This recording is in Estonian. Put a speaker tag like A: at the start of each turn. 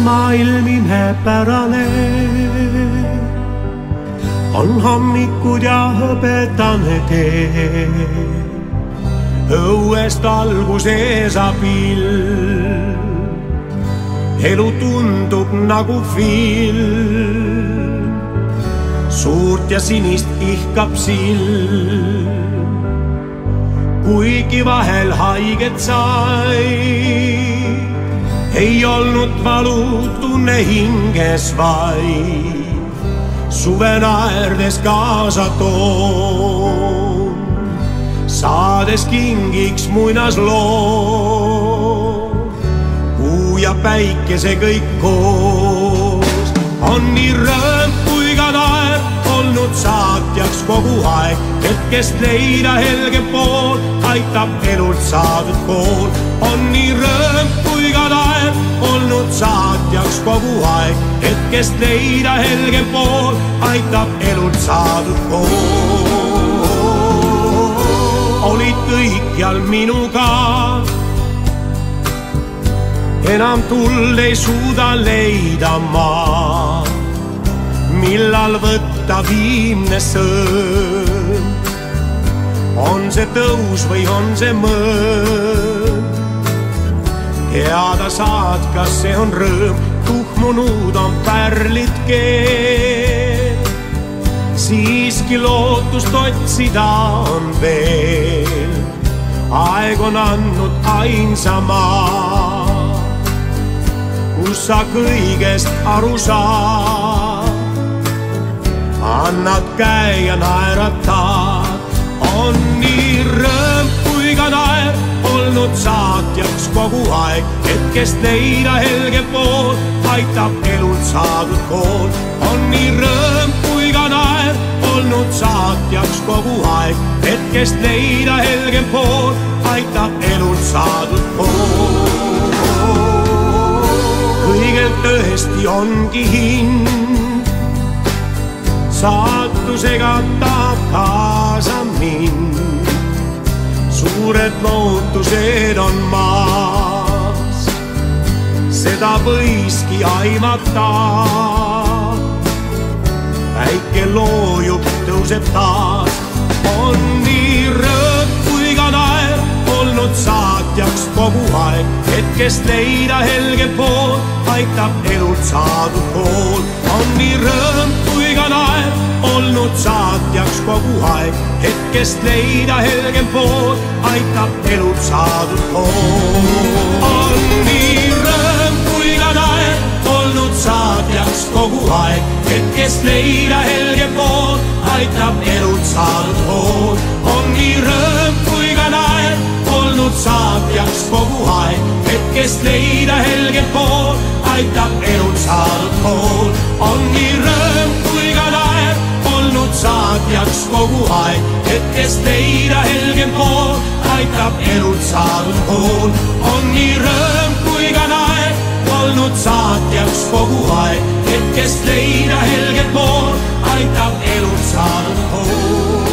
A: maailm imepärane. On hommikud ja hõbedane tee, õuest alguse saab ilm. Elu tundub nagu film, suurt ja sinist ihkab silm. Kuigi vahel haiget sai, ei olnud valu tunne hinges vaid. Suve naerdes kaasa toon, saades kingiks muinasloo. Kuu ja päikese kõik koos, on nii rõõm kui ka naer olnud saatjaks kogu aeg. Hetkest leida helge pool, aitab elult saadud kool. On nii rõõm kui ka naer olnud saatjaks kogu aeg. Hetkest leida helge pool, aitab elult saadud kool. Olid kõikjal minuga, enam tuld ei suuda leida ma. Millal võtta viimne sõõm, on see tõus või on see mõõm? Teada saad, kas see on rõõm, tuhmunud on pärlid keel. Siiski lootust otsida on veel, aeg on andnud ainsa maa, kus sa kõigest aru saad. Annad käe ja naeratad, on nii rõõm kui ka naer olnud saatjaks kogu aeg. Hetkest leida helge pool, aitab elult saadud kool. On nii rõõm kui ka naer olnud saatjaks kogu aeg. Hetkest leida helge pool, aitab elult saadud kool. Kõigel tõesti ongi hind, saatusega taab kaasa mind. Suured lootused on maas, seda võiski aimata. Päike loojub, tõuseb taas, on nii rõõm kui ka naer olnud saatjaks kogu aeg. Hetkest leida helge pool, aitab elult saadud kool. On nii rõõm kui ka naer olnud saatjaks kogu aeg. Hetkest leida helge pool, aitab elult saadud kool. On nii rõõm kui ka naer olnud saatjaks kogu aeg. Hetkest leida helge pool, aitab elult saadud kool. On nii rõõm kui ka naer olnud saatjaks kogu aeg. Hetkest leida helge pool, aitab elult saadud kool. On nii rõõm kui ka naer olnud saatjaks kogu aeg. Hetkest leida helge pool, aitab elult saadud kool. On nii rõõm kui ka naer olnud saatjaks kogu aeg. Hetkest leida helge pool, aitab elult saadud kool.